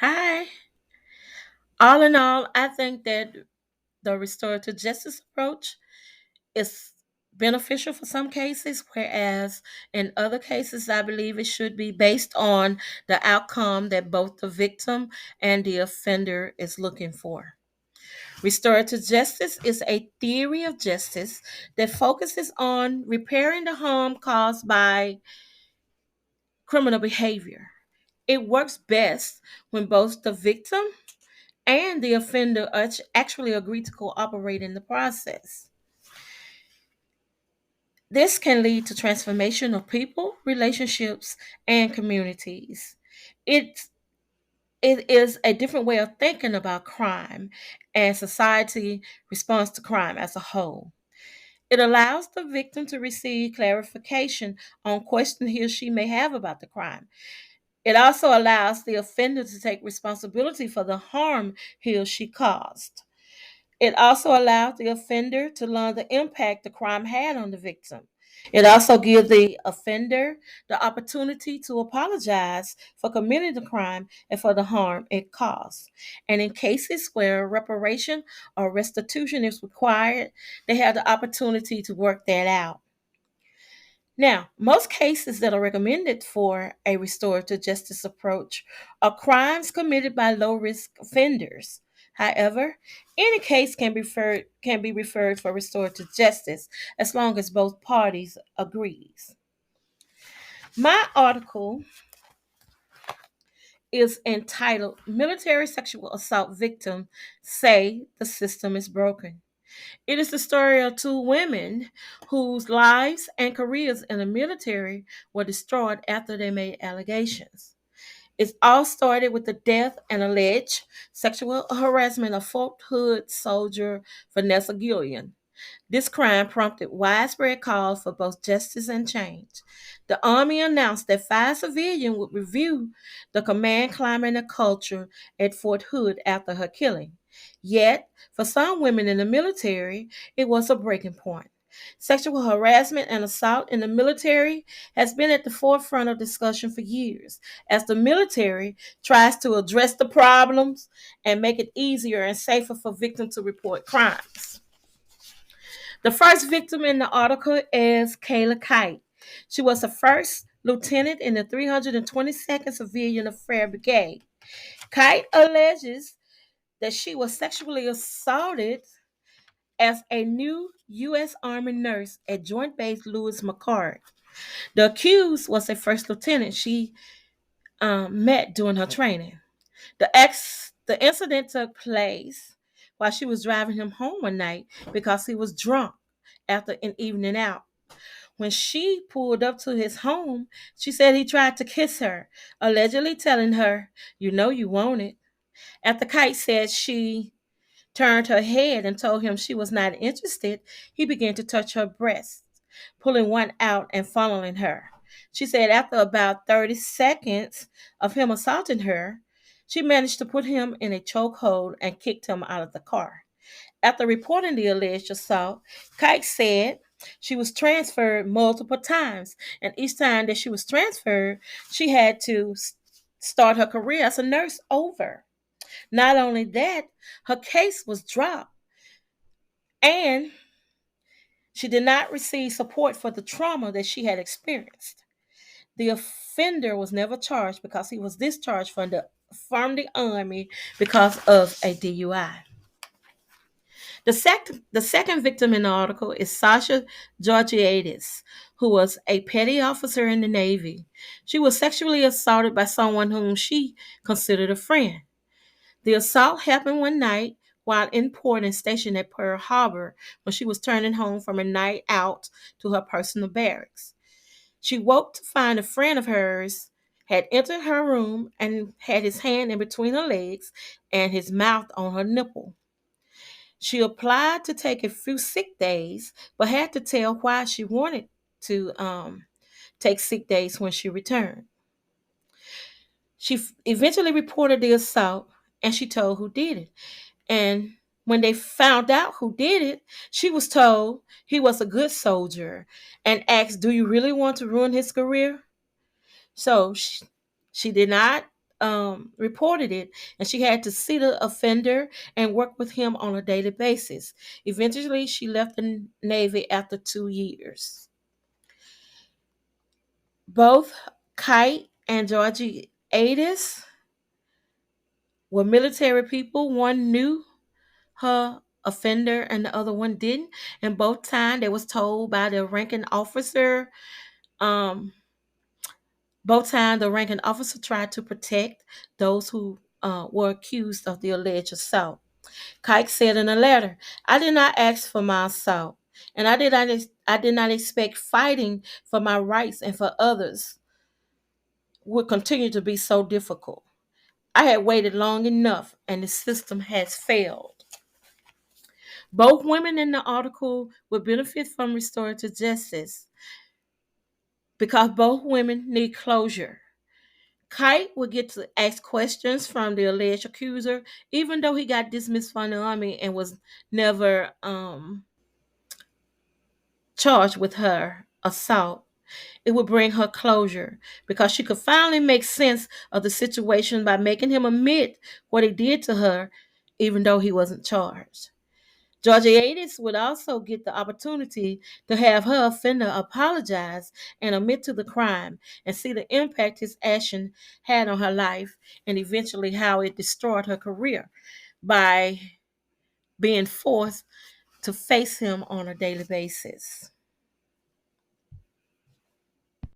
Hi. All in all, I think that the restorative justice approach is beneficial for some cases, whereas in other cases, I believe it should be based on the outcome that both the victim and the offender is looking for. Restorative justice is a theory of justice that focuses on repairing the harm caused by criminal behavior. It works best when both the victim and the offender actually agree to cooperate in the process. This can lead to transformation of people, relationships, and communities. It, it is a different way of thinking about crime and society response to crime as a whole. It allows the victim to receive clarification on questions he or she may have about the crime. It also allows the offender to take responsibility for the harm he or she caused. It also allowed the offender to learn the impact the crime had on the victim. It also gives the offender the opportunity to apologize for committing the crime and for the harm it caused. And in cases where reparation or restitution is required, they have the opportunity to work that out. Now, most cases that are recommended for a restorative justice approach are crimes committed by low risk offenders. However, any case can be referred for restorative justice as long as both parties agrees. My article is entitled Military Sexual Assault Victim Say the System is Broken. It is the story of two women whose lives and careers in the military were destroyed after they made allegations. It all started with the death and alleged sexual harassment of Fort Hood soldier Vanessa Gillian. This crime prompted widespread calls for both justice and change. The Army announced that five civilians would review the command climate and culture at Fort Hood after her killing. Yet, for some women in the military, it was a breaking point. Sexual harassment and assault in the military has been at the forefront of discussion for years as the military tries to address the problems and make it easier and safer for victims to report crimes. The first victim in the article is Kayla Kite. She was the first lieutenant in the 322nd Civilian Affairs Brigade. Kite alleges that she was sexually assaulted as a new U.S. Army nurse at Joint Base Lewis McChord. The accused was a first lieutenant she met during her training. The incident took place while she was driving him home one night because he was drunk after an evening out. When she pulled up to his home, she said he tried to kiss her, allegedly telling her, "You know you want it." After Kite said she turned her head and told him she was not interested, he began to touch her breasts, pulling one out and fondling her. She said after about 30 seconds of him assaulting her, she managed to put him in a chokehold and kicked him out of the car. After reporting the alleged assault, Kite said she was transferred multiple times, and each time that she was transferred, she had to start her career as a nurse over. Not only that, her case was dropped, and she did not receive support for the trauma that she had experienced. The offender was never charged because he was discharged from the Army because of a DUI. The second victim in the article is Sasha Georgiades, who was a petty officer in the Navy. She was sexually assaulted by someone whom she considered a friend. The assault happened one night while in port and stationed at Pearl Harbor when she was turning home from a night out to her personal barracks. She woke to find a friend of hers had entered her room and had his hand in between her legs and his mouth on her nipple. She applied to take a few sick days, but had to tell why she wanted to take sick days when she returned. She eventually reported the assault and she told who did it. And when they found out who did it, she was told he was a good soldier and asked, "Do you really want to ruin his career?" So she did not reported it, and she had to see the offender and work with him on a daily basis. Eventually, she left the Navy after 2 years. Both Kite and Georgie Adis were military people. One knew her offender and the other one didn't. And both times they was told by the ranking officer. Um, Both times the ranking officer tried to protect those who were accused of the alleged assault. Kike said in a letter, "I did not ask for my assault, and I did not expect fighting for my rights and for others would continue to be so difficult. I had waited long enough, and the system has failed." Both women in the article would benefit from restorative justice because both women need closure. Kite would get to ask questions from the alleged accuser, even though he got dismissed from the army and was never charged with her assault. It would bring her closure because she could finally make sense of the situation by making him admit what he did to her, even though he wasn't charged. Georgiades would also get the opportunity to have her offender apologize and admit to the crime and see the impact his action had on her life and eventually how it destroyed her career by being forced to face him on a daily basis.